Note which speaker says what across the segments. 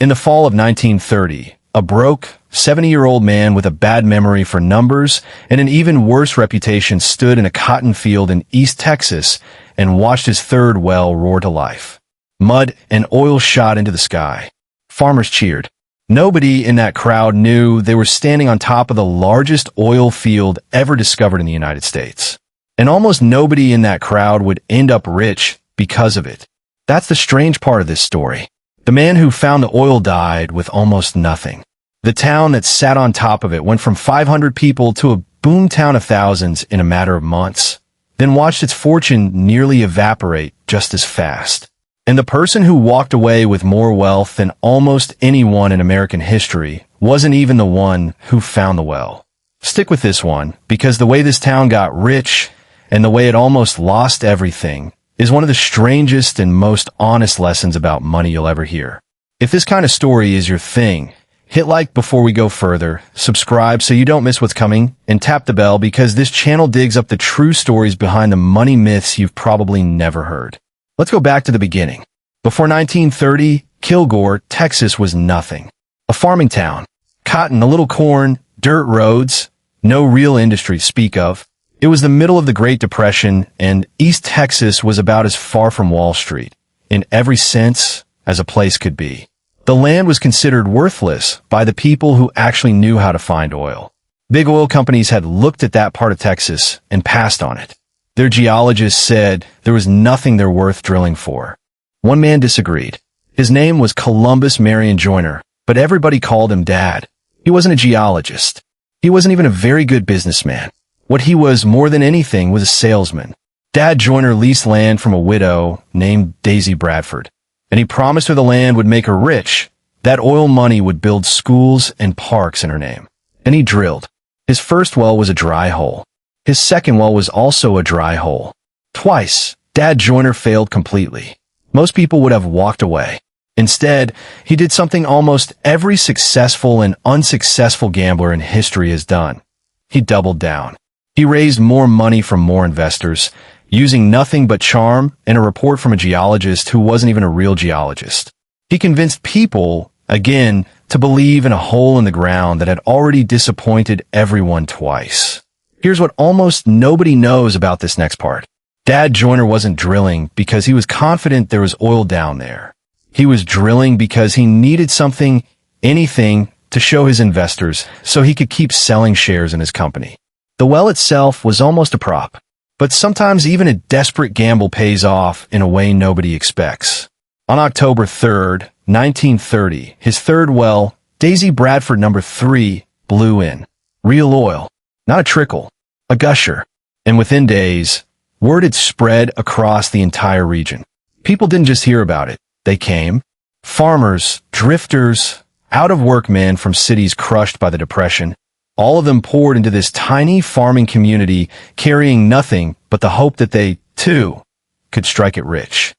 Speaker 1: In the fall of 1930, a broke, 70-year-old man with a bad memory for numbers and an even worse reputation stood in a cotton field in East Texas and watched his third well roar to life. Mud and oil shot into the sky. Farmers cheered. Nobody in that crowd knew they were standing on top of the largest oil field ever discovered in the United States. And almost nobody in that crowd would end up rich because of it. That's the strange part of this story. The man who found the oil died with almost nothing. The town that sat on top of it went from 500 people to a boomtown of thousands in a matter of months, then watched its fortune nearly evaporate just as fast. And the person who walked away with more wealth than almost anyone in American history wasn't even the one who found the well. Stick with this one, because the way this town got rich and the way it almost lost everything is one of the strangest and most honest lessons about money you'll ever hear. If this kind of story is your thing, hit like before we go further, subscribe so you don't miss what's coming, and tap the bell because this channel digs up the true stories behind the money myths you've probably never heard. Let's go back to the beginning. Before 1930, Kilgore, Texas was nothing. A farming town. Cotton, a little corn, dirt roads, no real industry to speak of. It was the middle of the Great Depression, and East Texas was about as far from Wall Street, in every sense, as a place could be. The land was considered worthless by the people who actually knew how to find oil. Big oil companies had looked at that part of Texas and passed on it. Their geologists said there was nothing they're worth drilling for. One man disagreed. His name was Columbus Marion Joyner, but everybody called him Dad. He wasn't a geologist. He wasn't even a very good businessman. What he was more than anything was a salesman. Dad Joyner leased land from a widow named Daisy Bradford, and he promised her the land would make her rich. That oil money would build schools and parks in her name. And he drilled. His first well was a dry hole. His second well was also a dry hole. Twice, Dad Joyner failed completely. Most people would have walked away. Instead, he did something almost every successful and unsuccessful gambler in history has done. He doubled down. He raised more money from more investors, using nothing but charm and a report from a geologist who wasn't even a real geologist. He convinced people, again, to believe in a hole in the ground that had already disappointed everyone twice. Here's what almost nobody knows about this next part. Dad Joyner wasn't drilling because he was confident there was oil down there. He was drilling because he needed something, anything, to show his investors so he could keep selling shares in his company. The well itself was almost a prop, but sometimes even a desperate gamble pays off in a way nobody expects. On October 3rd, 1930, his third well, Daisy Bradford No. 3, blew in. Real oil. Not a trickle. A gusher. And within days, word had spread across the entire region. People didn't just hear about it. They came. Farmers, drifters, out-of-work men from cities crushed by the Depression. All of them poured into this tiny farming community, carrying nothing but the hope that they, too, could strike it rich.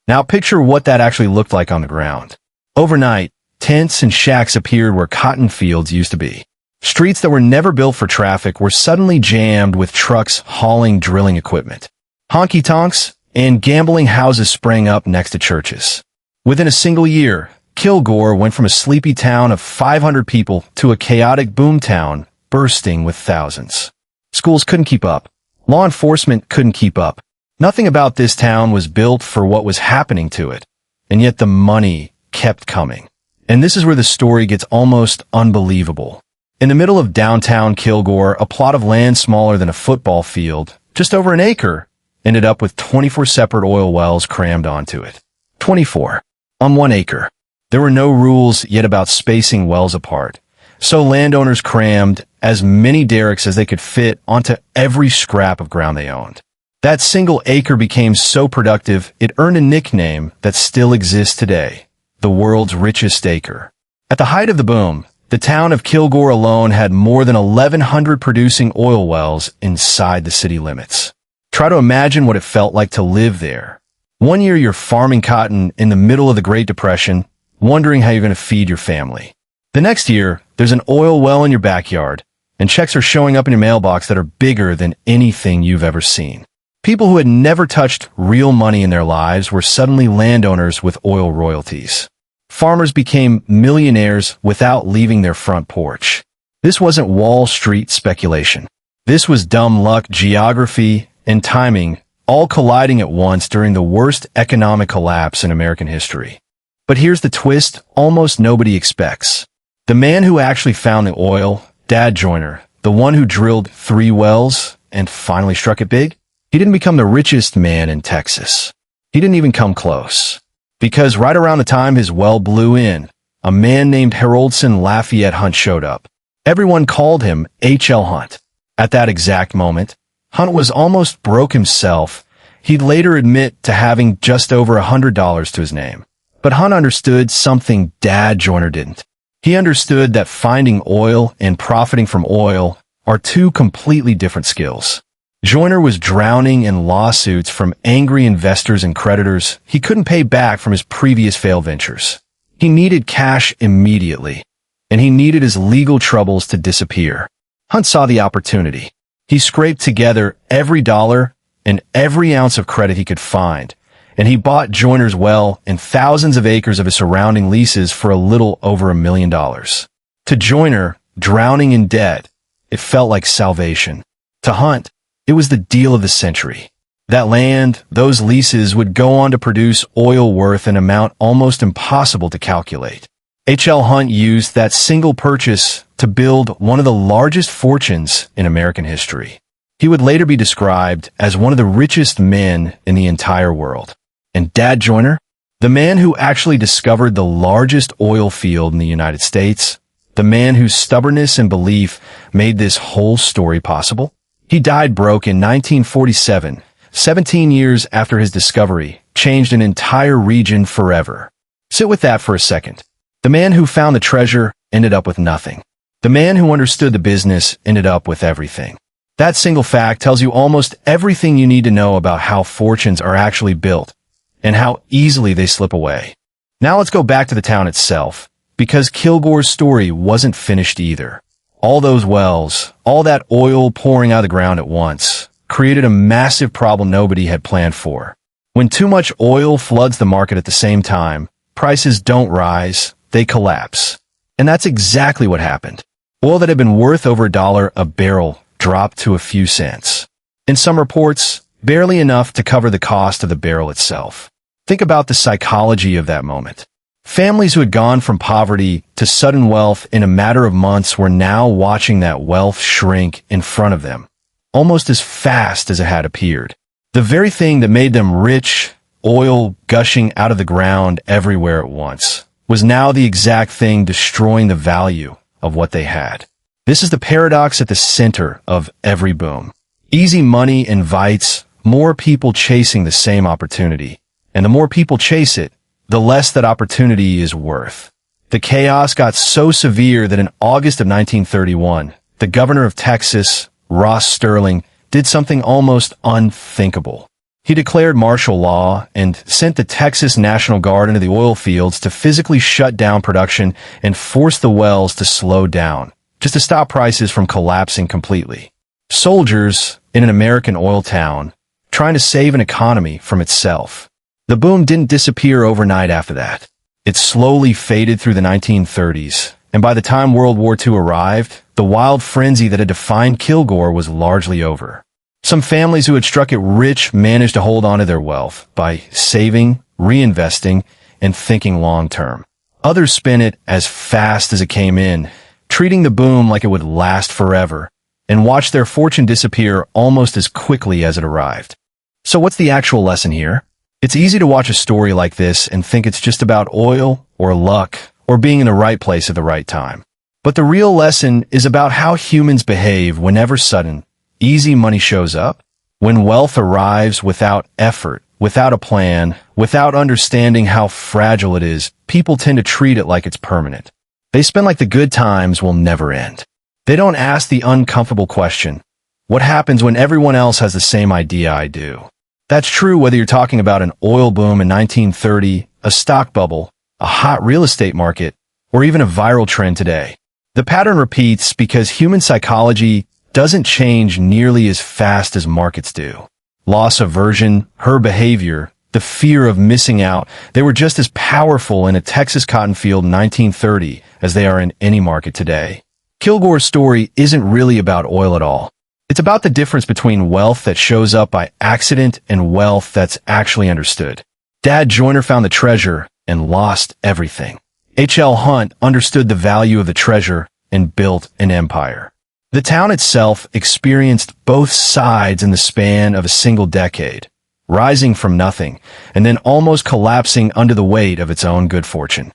Speaker 1: Now picture what that actually looked like on the ground. Overnight, tents and shacks appeared where cotton fields used to be. Streets that were never built for traffic were suddenly jammed with trucks hauling drilling equipment. Honky-tonks and gambling houses sprang up next to churches. Within a single year, Kilgore went from a sleepy town of 500 people to a chaotic boomtown bursting with thousands. Schools couldn't keep up. Law enforcement couldn't keep up. Nothing about this town was built for what was happening to it, and yet the money kept coming. And this is where the story gets almost unbelievable. In the middle of downtown Kilgore, a plot of land smaller than a football field, just over an acre, ended up with 24 separate oil wells crammed onto it. 24. On 1 acre. There were no rules yet about spacing wells apart, so landowners crammed as many derricks as they could fit onto every scrap of ground they owned. That single acre became so productive it earned a nickname that still exists today, the world's richest acre. At the height of the boom, the town of Kilgore alone had more than 1,100 producing oil wells inside the city limits. Try to imagine what it felt like to live there. One year you're farming cotton in the middle of the Great Depression, wondering how you're going to feed your family. The next year, there's an oil well in your backyard, and checks are showing up in your mailbox that are bigger than anything you've ever seen. People who had never touched real money in their lives were suddenly landowners with oil royalties. Farmers became millionaires without leaving their front porch. This wasn't Wall Street speculation. This was dumb luck, geography, and timing, all colliding at once during the worst economic collapse in American history. But here's the twist almost nobody expects. The man who actually found the oil, Dad Joyner, the one who drilled 3 wells and finally struck it big, he didn't become the richest man in Texas. He didn't even come close. Because right around the time his well blew in, a man named Haroldson Lafayette Hunt showed up. Everyone called him H.L. Hunt. At that exact moment, Hunt was almost broke himself. He'd later admit to having just over $100 to his name. But Hunt understood something Dad Joyner didn't. He understood that finding oil and profiting from oil are 2 completely different skills. Joyner was drowning in lawsuits from angry investors and creditors he couldn't pay back from his previous failed ventures. He needed cash immediately, and he needed his legal troubles to disappear. Hunt saw the opportunity. He scraped together every dollar and every ounce of credit he could find, and he bought Joyner's well and thousands of acres of his surrounding leases for a little over $1 million. To Joyner, drowning in debt, it felt like salvation. To Hunt, it was the deal of the century. That land, those leases would go on to produce oil worth an amount almost impossible to calculate. H.L. Hunt used that single purchase to build one of the largest fortunes in American history. He would later be described as one of the richest men in the entire world. And Dad Joyner, the man who actually discovered the largest oil field in the United States, the man whose stubbornness and belief made this whole story possible, he died broke in 1947, 17 years after his discovery, changed an entire region forever. Sit with that for a second. The man who found the treasure ended up with nothing. The man who understood the business ended up with everything. That single fact tells you almost everything you need to know about how fortunes are actually built and how easily they slip away. Now let's go back to the town itself, because Kilgore's story wasn't finished either. All those wells, all that oil pouring out of the ground at once, created a massive problem nobody had planned for. When too much oil floods the market at the same time, prices don't rise, they collapse. And that's exactly what happened. Oil that had been worth over $1 a barrel dropped to a few cents. In some reports, barely enough to cover the cost of the barrel itself. Think about the psychology of that moment. Families who had gone from poverty to sudden wealth in a matter of months were now watching that wealth shrink in front of them, almost as fast as it had appeared. The very thing that made them rich, oil gushing out of the ground everywhere at once, was now the exact thing destroying the value of what they had. This is the paradox at the center of every boom. Easy money invites more people chasing the same opportunity, and the more people chase it, the less that opportunity is worth. The chaos got so severe that in August of 1931, the governor of Texas, Ross Sterling, did something almost unthinkable. He declared martial law and sent the Texas National Guard into the oil fields to physically shut down production and force the wells to slow down, just to stop prices from collapsing completely. Soldiers in an American oil town, trying to save an economy from itself. The boom didn't disappear overnight after that. It slowly faded through the 1930s, and by the time World War II arrived, the wild frenzy that had defined Kilgore was largely over. Some families who had struck it rich managed to hold on to their wealth by saving, reinvesting, and thinking long-term. Others spent it as fast as it came in, treating the boom like it would last forever, and watched their fortune disappear almost as quickly as it arrived. So what's the actual lesson here? It's easy to watch a story like this and think it's just about oil or luck or being in the right place at the right time. But the real lesson is about how humans behave whenever sudden, easy money shows up. When wealth arrives without effort, without a plan, without understanding how fragile it is, people tend to treat it like it's permanent. They spend like the good times will never end. They don't ask the uncomfortable question, what happens when everyone else has the same idea I do? That's true whether you're talking about an oil boom in 1930, a stock bubble, a hot real estate market, or even a viral trend today. The pattern repeats because human psychology doesn't change nearly as fast as markets do. Loss aversion, her behavior, the fear of missing out. They were just as powerful in a Texas cotton field in 1930 as they are in any market today. Kilgore's story isn't really about oil at all. It's about the difference between wealth that shows up by accident and wealth that's actually understood. Dad Joyner found the treasure and lost everything. H.L. Hunt understood the value of the treasure and built an empire. The town itself experienced both sides in the span of a single decade, rising from nothing and then almost collapsing under the weight of its own good fortune.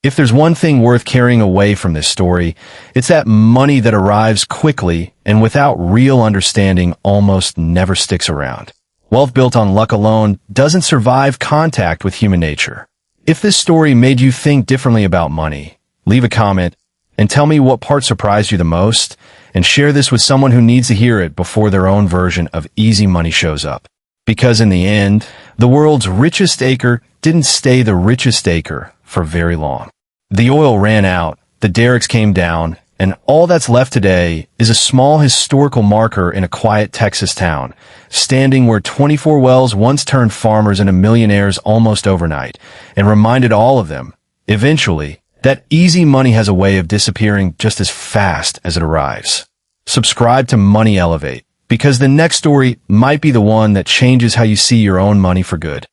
Speaker 1: If there's one thing worth carrying away from this story, it's that money that arrives quickly and without real understanding almost never sticks around. Wealth built on luck alone doesn't survive contact with human nature. If this story made you think differently about money, leave a comment and tell me what part surprised you the most, and share this with someone who needs to hear it before their own version of easy money shows up. Because in the end, the world's richest acre didn't stay the richest acre for very long. The oil ran out, the derricks came down, and all that's left today is a small historical marker in a quiet Texas town, standing where 24 wells once turned farmers into millionaires almost overnight, and reminded all of them, eventually, that easy money has a way of disappearing just as fast as it arrives. Subscribe to Money Elevate, because the next story might be the one that changes how you see your own money for good.